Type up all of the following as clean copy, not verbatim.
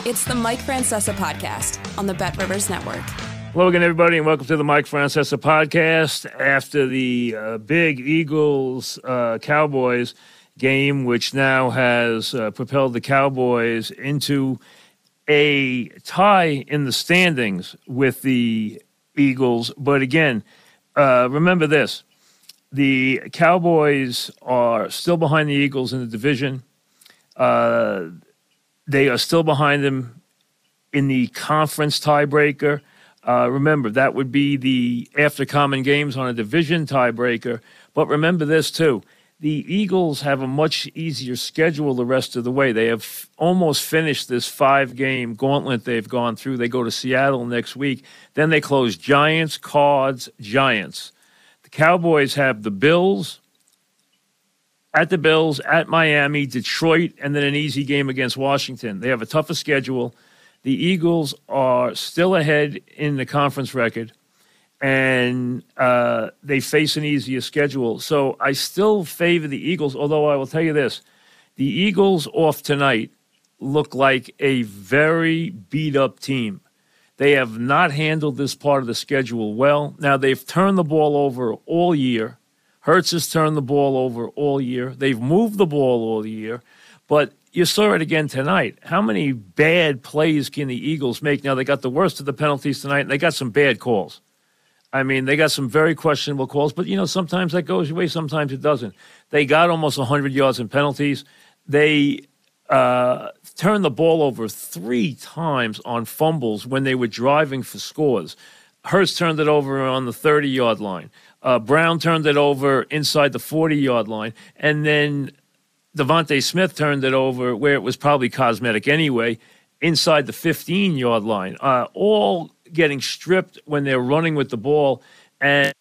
It's the Mike Francesa podcast on the Bet Rivers Network. Hello again, everybody, and welcome to the Mike Francesa podcast. After the big Eagles-Cowboys game, which now has propelled the Cowboys into a tie in the standings with the Eagles. But again, remember this. The Cowboys are still behind the Eagles in the division. They are still behind them in the conference tiebreaker. Remember, that would be the after common games on a division tiebreaker. But remember this, too. The Eagles have a much easier schedule the rest of the way. They have almost finished this 5-game gauntlet they've gone through. They go to Seattle next week. Then they close Giants, Cards, Giants. The Cowboys have the Bills, at Miami, Detroit, and then an easy game against Washington. They have a tougher schedule. The Eagles are still ahead in the conference record, and they face an easier schedule. So I still favor the Eagles, although I will tell you this. The Eagles off tonight look like a very beat-up team. They have not handled this part of the schedule well. Now, they've turned the ball over all year. Hurts has turned the ball over all year. They've moved the ball all year. But you saw it again tonight. How many bad plays can the Eagles make? Now, they got the worst of the penalties tonight, and they got some bad calls. I mean, they got some very questionable calls. But, you know, sometimes that goes your way, sometimes it doesn't. They got almost 100 yards in penalties. They turned the ball over 3 times on fumbles when they were driving for scores. Hurts turned it over on the 30-yard line. Brown turned it over inside the 40-yard line. And then Devontae Smith turned it over where it was probably cosmetic anyway, inside the 15-yard line. All getting stripped when they're running with the ball. And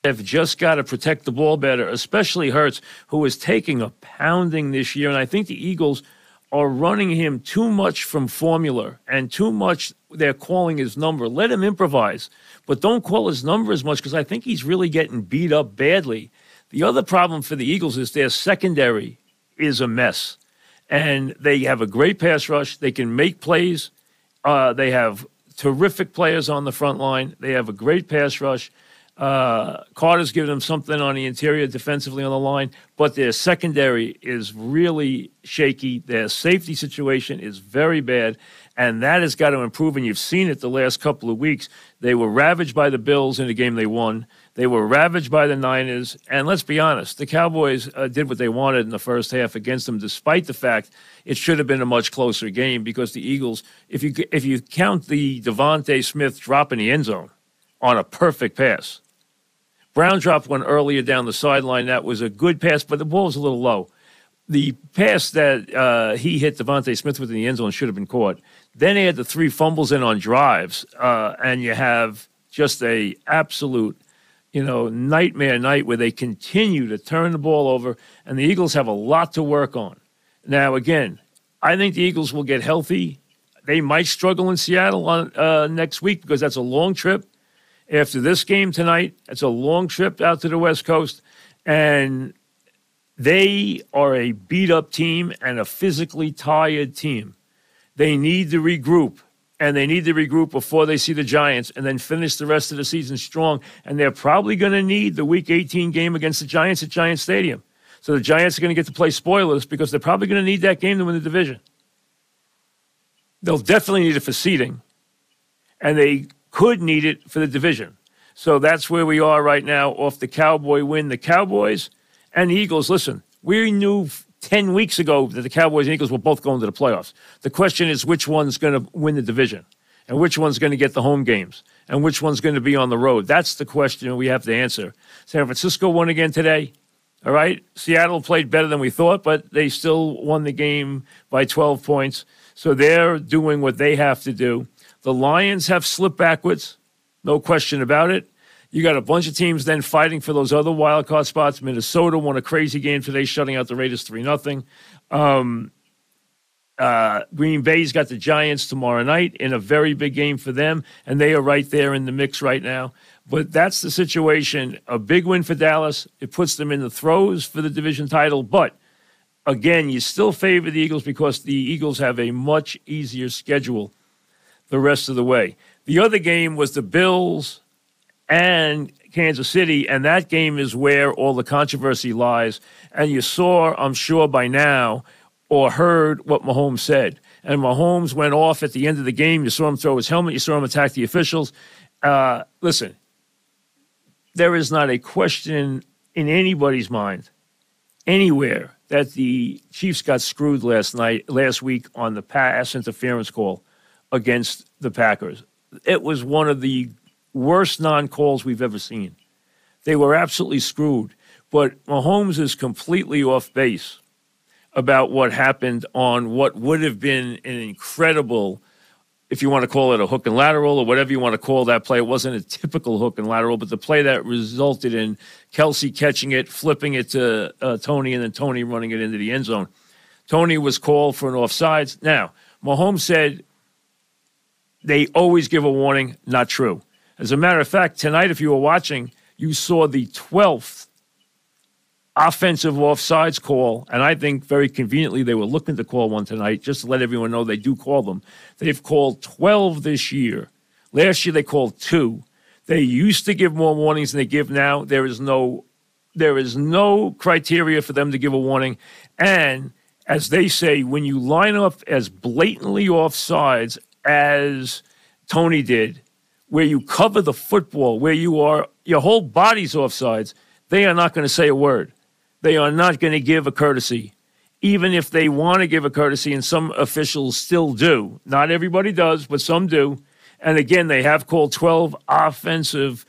they've just got to protect the ball better, especially Hurts, who is taking a pounding this year. And I think the Eagles are running him too much from formula and too much they're calling his number. Let him improvise, but don't call his number as much because I think he's really getting beat up badly. The other problem for the Eagles is their secondary is a mess, and they have a great pass rush. They can make plays. They have terrific players on the front line. They have a great pass rush. Carter's given them something on the interior defensively on the line, but their secondary is really shaky. Their safety situation is very bad, and that has got to improve, and you've seen it the last couple of weeks. They were ravaged by the Bills in the game they won. They were ravaged by the Niners, and let's be honest, the Cowboys did what they wanted in the first half against them, despite the fact it should have been a much closer game because the Eagles, if you count the Devontae Smith drop in the end zone on a perfect pass, Brown dropped one earlier down the sideline. That was a good pass, but the ball was a little low. The pass that he hit Devontae Smith with in the end zone should have been caught. Then he had the 3 fumbles in on drives, and you have just a absolute, nightmare night where they continue to turn the ball over, and the Eagles have a lot to work on. Now, again, I think the Eagles will get healthy. They might struggle in Seattle on next week because that's a long trip. After this game tonight, it's a long trip out to the West Coast, and they are a beat-up team and a physically tired team. They need to regroup, and they need to regroup before they see the Giants and then finish the rest of the season strong, and they're probably going to need the Week 18 game against the Giants at Giants Stadium. So the Giants are going to get to play spoilers because they're probably going to need that game to win the division. They'll definitely need it for seeding, and they could need it for the division. So that's where we are right now off the Cowboy win. The Cowboys and the Eagles, listen, we knew 10 weeks ago that the Cowboys and Eagles were both going to the playoffs. The question is which one's going to win the division and which one's going to get the home games and which one's going to be on the road. That's the question we have to answer. San Francisco won again today. All right. Seattle played better than we thought, but they still won the game by 12 points. So they're doing what they have to do. The Lions have slipped backwards, no question about it. You got a bunch of teams then fighting for those other wild card spots. Minnesota won a crazy game today, shutting out the Raiders 3-0. Green Bay's got the Giants tomorrow night in a very big game for them, and they are right there in the mix right now. But that's the situation. A big win for Dallas. It puts them in the throes for the division title, but again, you still favor the Eagles because the Eagles have a much easier schedule the rest of the way. The other game was the Bills and Kansas City, and that game is where all the controversy lies. And you saw, I'm sure by now, or heard what Mahomes said. And Mahomes went off at the end of the game. You saw him throw his helmet. You saw him attack the officials. Listen, there is not a question in anybody's mind anywhere that the Chiefs got screwed last week on the pass interference call against the Packers. It was one of the worst non-calls we've ever seen. They were absolutely screwed. But Mahomes is completely off base about what happened on what would have been an incredible, if you want to call it a hook and lateral or whatever you want to call that play. It wasn't a typical hook and lateral, but the play that resulted in Kelsey catching it, flipping it to Tony, and then Tony running it into the end zone. Tony was called for an offsides. Now, Mahomes said they always give a warning. Not true. As a matter of fact, tonight, if you were watching, you saw the 12th offensive offsides call, and I think very conveniently they were looking to call one tonight, just to let everyone know they do call them. They've called 12 this year. Last year they called 2. They used to give more warnings than they give now. There is no criteria for them to give a warning. And as they say, when you line up as blatantly offsides as Tony did, where you cover the football, where your whole body's offsides, they are not going to say a word. They are not going to give a courtesy, even if they want to give a courtesy, and some officials still do. Not everybody does, but some do. And again, they have called 12 offensive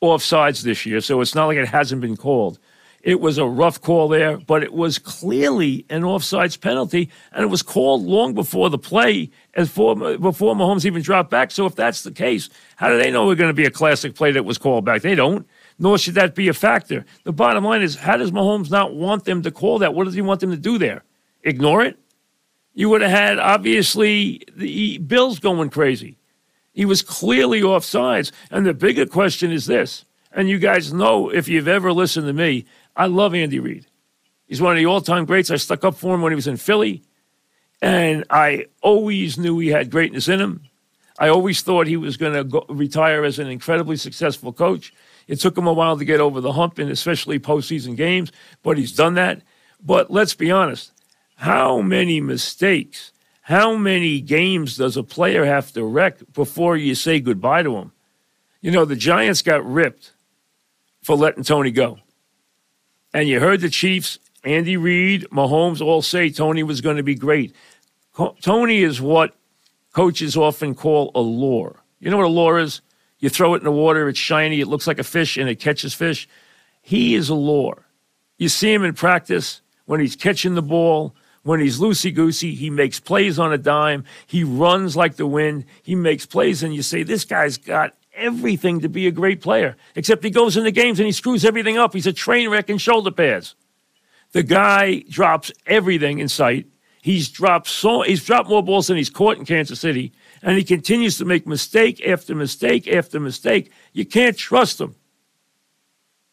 offsides this year, so it's not like it hasn't been called. It was a rough call there, but it was clearly an offsides penalty, and it was called long before the play, before Mahomes even dropped back. So if that's the case, how do they know we're going to be a classic play that was called back? They don't. Nor should that be a factor. The bottom line is, how does Mahomes not want them to call that? What does he want them to do there? Ignore it? You would have had, obviously, the Bills going crazy. He was clearly offsides. And the bigger question is this, and you guys know, if you've ever listened to me, I love Andy Reid. He's one of the all-time greats. I stuck up for him when he was in Philly, and I always knew he had greatness in him. I always thought he was going to retire as an incredibly successful coach. It took him a while to get over the hump, and especially postseason games, but he's done that. But let's be honest, how many mistakes, how many games does a player have to wreck before you say goodbye to him? You know, the Giants got ripped for letting Tony go. And you heard the Chiefs, Andy Reid, Mahomes all say Tony was going to be great. Tony is what coaches often call a lure. You know what a lure is? You throw it in the water, it's shiny, it looks like a fish, and it catches fish. He is a lure. You see him in practice when he's catching the ball, when he's loosey-goosey, he makes plays on a dime, he runs like the wind, he makes plays, and you say, this guy's got everything to be a great player, except he goes into games and he screws everything up. He's a train wreck in shoulder pads. The guy drops everything in sight. He's dropped more balls than he's caught in Kansas City, and he continues to make mistake after mistake after mistake. You can't trust him.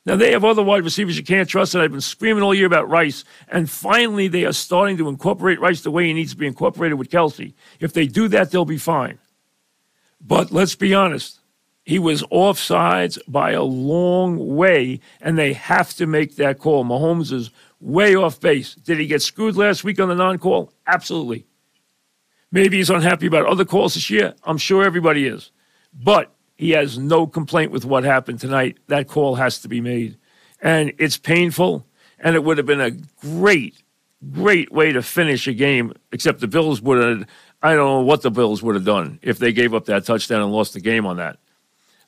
Now, they have other wide receivers you can't trust, and I've been screaming all year about Rice, and finally they are starting to incorporate Rice the way he needs to be incorporated with Kelsey. If they do that, they'll be fine. But let's be honest. He was offsides by a long way, and they have to make that call. Mahomes is way off base. Did he get screwed last week on the non-call? Absolutely. Maybe he's unhappy about other calls this year. I'm sure everybody is. But he has no complaint with what happened tonight. That call has to be made. And it's painful, and it would have been a great way to finish a game, except the Bills would have, I don't know what the Bills would have done if they gave up that touchdown and lost the game on that.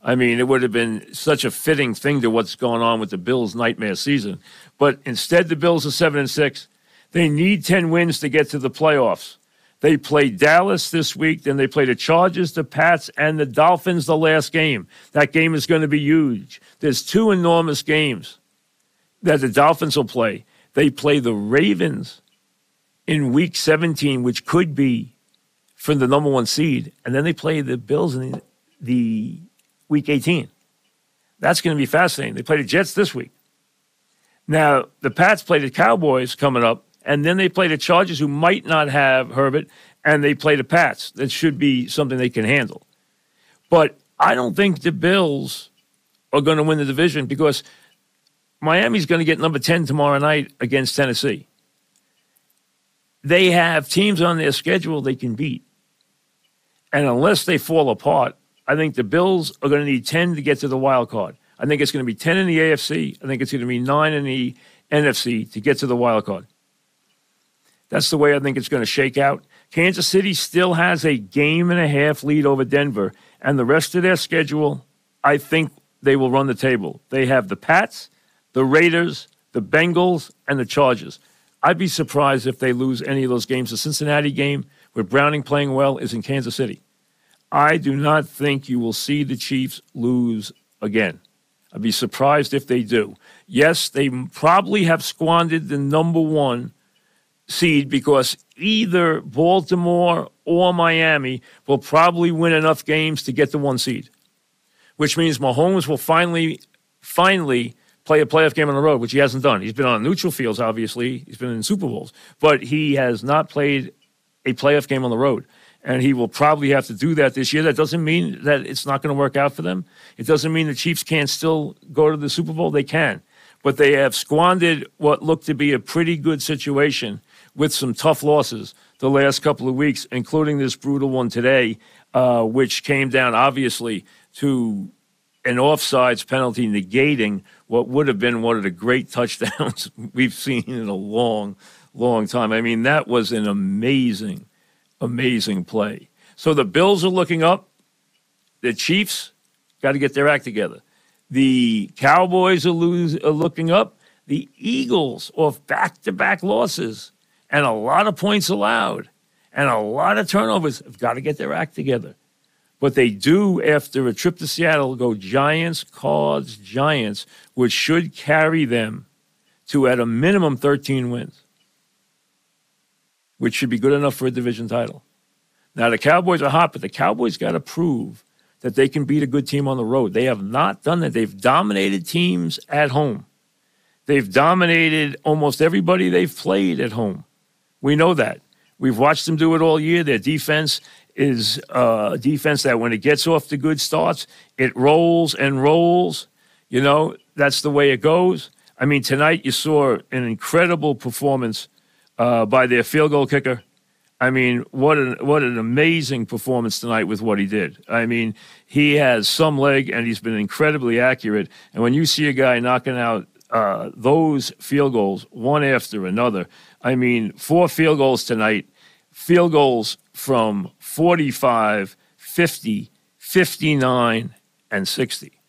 I mean, it would have been such a fitting thing to what's going on with the Bills' nightmare season. But instead, the Bills are 7-6. They need 10 wins to get to the playoffs. They play Dallas this week, then they play the Chargers, the Pats, and the Dolphins the last game. That game is going to be huge. There's 2 enormous games that the Dolphins will play. They play the Ravens in Week 17, which could be for the number 1 seed, and then they play the Bills in the Week 18. That's going to be fascinating. They play the Jets this week. Now, the Pats play the Cowboys coming up, And then they play the Chargers, who might not have Herbert, and they play the Pats. That should be something they can handle. But I don't think the Bills are going to win the division because Miami's going to get number 10 tomorrow night against Tennessee. They have teams on their schedule they can beat. And unless they fall apart, I think the Bills are going to need 10 to get to the wild card. I think it's going to be 10 in the AFC. I think it's going to be 9 in the NFC to get to the wild card. That's the way I think it's going to shake out. Kansas City still has a game-and-a-half lead over Denver, and the rest of their schedule, I think they will run the table. They have the Pats, the Raiders, the Bengals, and the Chargers. I'd be surprised if they lose any of those games. The Cincinnati game, with Browning playing well, is in Kansas City. I do not think you will see the Chiefs lose again. I'd be surprised if they do. Yes, they probably have squandered the number one seed because either Baltimore or Miami will probably win enough games to get the one seed, which means Mahomes will finally play a playoff game on the road, which he hasn't done. He's been on neutral fields, obviously. He's been in Super Bowls, but he has not played a playoff game on the road. And he will probably have to do that this year. That doesn't mean that it's not going to work out for them. It doesn't mean the Chiefs can't still go to the Super Bowl. They can. But they have squandered what looked to be a pretty good situation with some tough losses the last couple of weeks, including this brutal one today, which came down, obviously, to an offsides penalty negating what would have been one of the great touchdowns we've seen in a long, long time. I mean, that was an amazing play. So the Bills are looking up. The Chiefs got to get their act together. The Cowboys are looking up. The Eagles, off back-to-back losses and a lot of points allowed and a lot of turnovers, have got to get their act together. But they do, after a trip to Seattle, go Giants, Cards, Giants, which should carry them to, at a minimum, 13 wins, which should be good enough for a division title. Now, the Cowboys are hot, but the Cowboys got to prove that they can beat a good team on the road. They have not done that. They've dominated teams at home. They've dominated almost everybody they've played at home. We know that. We've watched them do it all year. Their defense is a defense that when it gets off to good starts, it rolls and rolls. You know, that's the way it goes. I mean, tonight you saw an incredible performance by their field goal kicker. I mean, what an amazing performance tonight with what he did. I mean, he has some leg, and he's been incredibly accurate. And when you see a guy knocking out those field goals one after another, I mean, 4 field goals tonight, field goals from 45, 50, 59, and 60.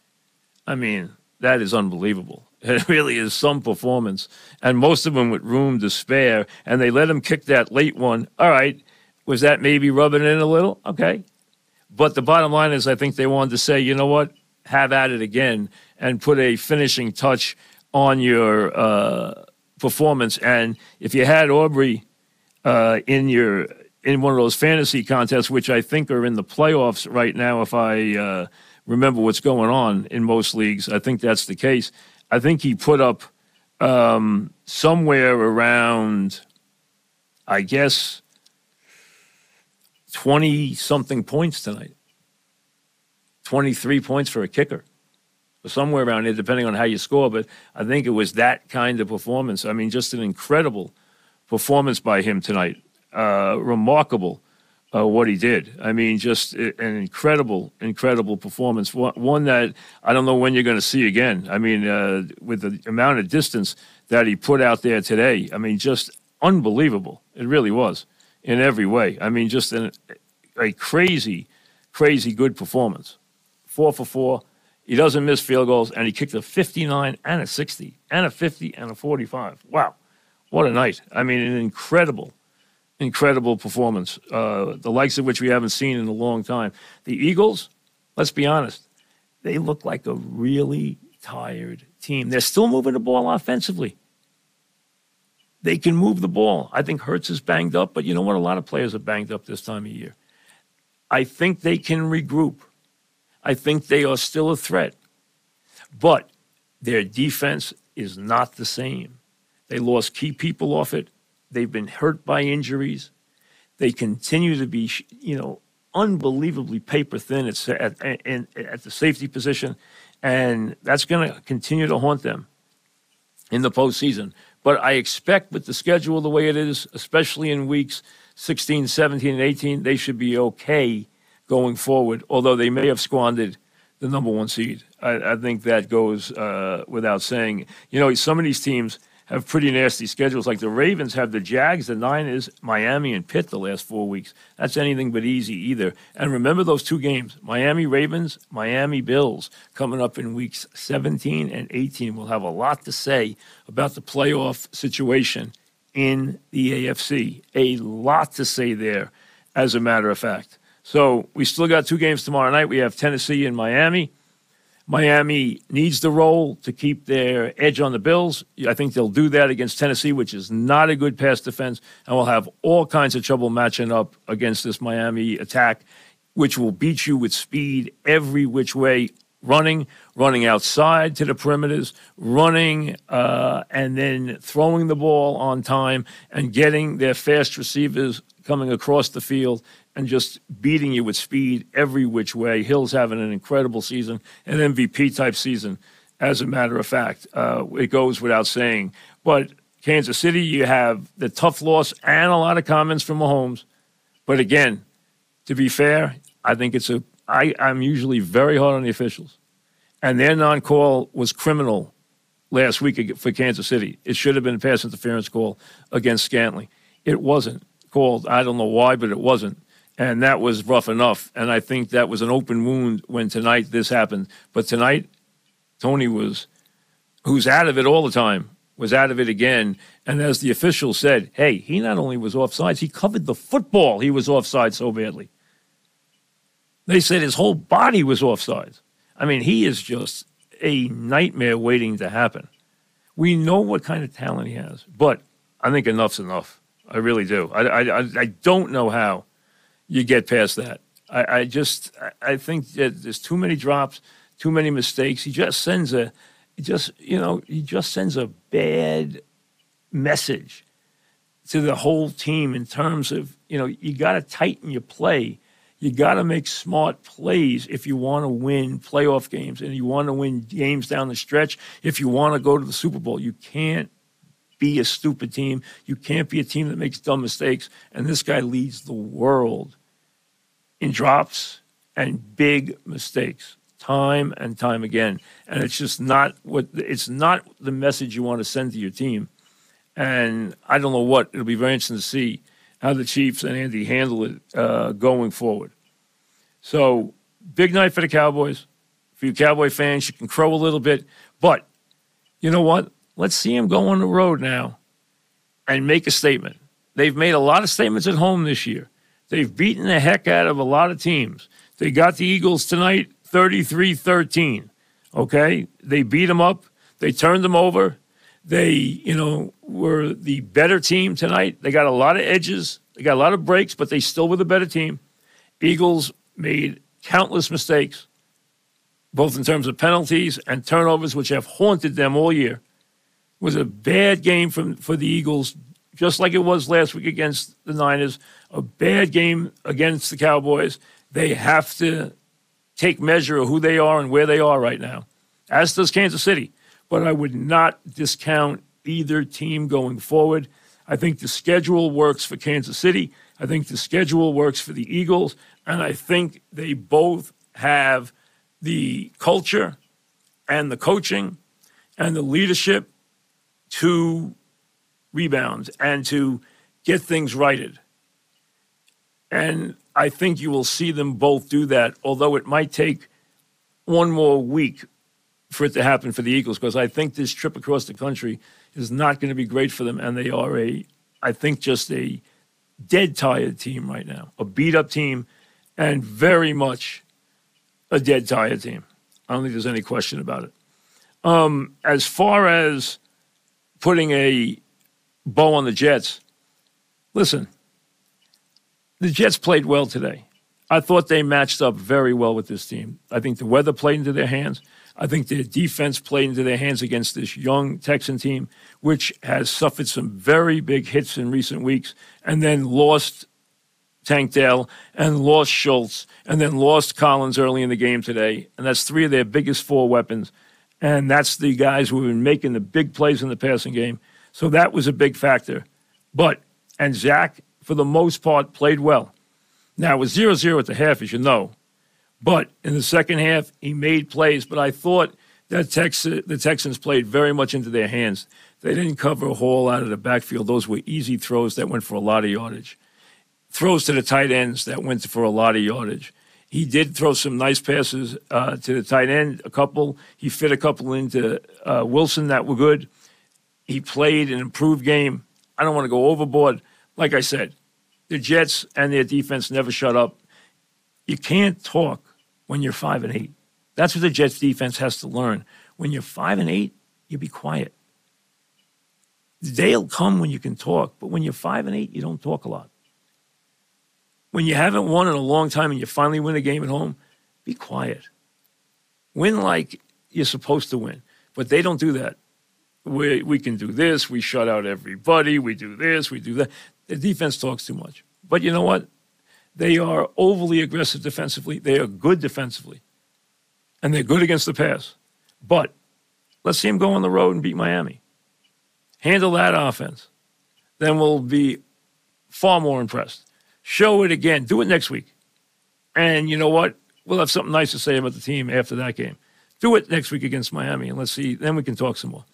I mean, that is unbelievable. It really is some performance, and most of them with room to spare, and they let him kick that late one. All right, was that maybe rubbing it in a little? Okay. But the bottom line is I think they wanted to say, you know what, have at it again and put a finishing touch on your performance. And if you had Aubrey in one of those fantasy contests, which I think are in the playoffs right now, if I remember what's going on in most leagues, I think that's the case. I think he put up somewhere around, I guess, 20-something points tonight. 23 points for a kicker. Or somewhere around there, depending on how you score. But I think it was that kind of performance. I mean, just an incredible performance by him tonight. Remarkable what he did. I mean, just an incredible performance. One that I don't know when you're going to see again. I mean, with the amount of distance that he put out there today, I mean, just unbelievable. It really was in every way. I mean, just a crazy good performance. 4 for 4. He doesn't miss field goals, and he kicked a 59 and a 60 and a 50 and a 45. Wow, what a night. I mean, an incredible performance, the likes of which we haven't seen in a long time. The Eagles, let's be honest, they look like a really tired team. They're still moving the ball offensively. They can move the ball. I think Hurts is banged up, but you know what? A lot of players are banged up this time of year. I think they can regroup. I think they are still a threat. But their defense is not the same. They lost key people off it. They've been hurt by injuries. They continue to be, unbelievably paper thin at the safety position, and that's going to continue to haunt them in the postseason. But I expect with the schedule the way it is, especially in weeks 16, 17, and 18, they should be okay going forward, although they may have squandered the number one seed. I think that goes without saying. Some of these teams have pretty nasty schedules. Like the Ravens have the Jags, the Niners, Miami, and Pitt the last 4 weeks. That's anything but easy either. And remember those two games, Miami Ravens, Miami Bills, coming up in weeks 17 and 18. We'll have a lot to say about the playoff situation in the AFC. A lot to say there, as a matter of fact. So we still got 2 games tomorrow night. We have Tennessee and Miami. Miami needs the roll to keep their edge on the Bills. I think they'll do that against Tennessee, which is not a good pass defense, and will have all kinds of trouble matching up against this Miami attack, which will beat you with speed every which way, running outside to the perimeters, running and then throwing the ball on time and getting their fast receivers coming across the field and just beating you with speed every which way. Hill's having an incredible season, an MVP-type season, as a matter of fact. It goes without saying. But Kansas City, you have the tough loss and a lot of comments from Mahomes. But again, to be fair, I think I'm usually very hard on the officials. And their non-call was criminal last week for Kansas City. It should have been a pass interference call against Scantling. It wasn't called. I don't know why, but it wasn't. And that was rough enough. And I think that was an open wound when tonight this happened. But tonight, Tony who's out of it all the time, was out of it again. And as the official said, hey, he not only was offsides, he covered the football. He was offside so badly. They said his whole body was offsides. I mean, he is just a nightmare waiting to happen. We know what kind of talent he has, but I think enough's enough. I really do. I don't know how you get past that. I think that there's too many drops, too many mistakes. He just sends a bad message to the whole team in terms of, you got to tighten your play. You got to make smart plays if you want to win playoff games and you want to win games down the stretch. If you want to go to the Super Bowl, you can't be a stupid team. You can't be a team that makes dumb mistakes. And this guy leads the world in drops and big mistakes, time and time again. And it's just not the message you want to send to your team. And I don't know what. It'll be very interesting to see how the Chiefs and Andy handle it going forward. So, big night for the Cowboys. For you Cowboy fans, you can crow a little bit. But you know what? Let's see them go on the road now and make a statement. They've made a lot of statements at home this year. They've beaten the heck out of a lot of teams. They got the Eagles tonight 33-13, okay? They beat them up. They turned them over. They, were the better team tonight. They got a lot of edges. They got a lot of breaks, but they still were the better team. Eagles made countless mistakes, both in terms of penalties and turnovers, which have haunted them all year. It was a bad game for the Eagles, just like it was last week against the Niners. A bad game against the Cowboys. They have to take measure of who they are and where they are right now, as does Kansas City. But I would not discount either team going forward. I think the schedule works for Kansas City. I think the schedule works for the Eagles. And I think they both have the culture and the coaching and the leadership to rebound and to get things righted. And I think you will see them both do that, although it might take one more week for it to happen for the Eagles, because I think this trip across the country is not going to be great for them. And they are just a dead tired team right now, a beat up team, and very much a dead tired team. I don't think there's any question about it. As far as putting a bow on the Jets, listen, the Jets played well today. I thought they matched up very well with this team. I think the weather played into their hands. I think their defense played into their hands against this young Texan team, which has suffered some very big hits in recent weeks and then lost Tank Dell and lost Schultz and then lost Collins early in the game today. And that's three of their biggest four weapons. And that's the guys who have been making the big plays in the passing game. So that was a big factor. And Zach, for the most part, played well. Now, it was 0-0 at the half, as you know. But in the second half, he made plays. But I thought that the Texans played very much into their hands. They didn't cover Hall out of the backfield. Those were easy throws that went for a lot of yardage. Throws to the tight ends that went for a lot of yardage. He did throw some nice passes to the tight end, a couple. He fit a couple into Wilson that were good. He played an improved game. I don't want to go overboard. Like I said, the Jets and their defense never shut up. You can't talk when you're 5-8. That's what the Jets defense has to learn. When you're 5-8, you be quiet. The day will come when you can talk, but when you're 5-8, you don't talk a lot. When you haven't won in a long time and you finally win a game at home, be quiet. Win like you're supposed to win. But they don't do that. We can do this. We shut out everybody. We do this. We do that. The defense talks too much. But you know what? They are overly aggressive defensively. They are good defensively. And they're good against the pass. But let's see them go on the road and beat Miami. Handle that offense. Then we'll be far more impressed. Show it again. Do it next week. And you know what? We'll have something nice to say about the team after that game. Do it next week against Miami, and let's see. Then we can talk some more.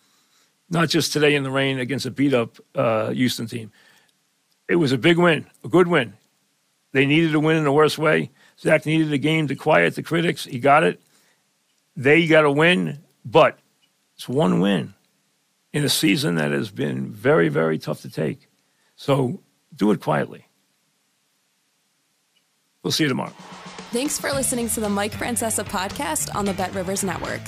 Not just today in the rain against a beat-up Houston team. It was a big win, a good win. They needed a win in the worst way. Zach needed a game to quiet the critics. He got it. They got a win, but it's one win in a season that has been very, very tough to take. So do it quietly. We'll see you tomorrow. Thanks for listening to the Mike Francesa podcast on the Bet Rivers Network.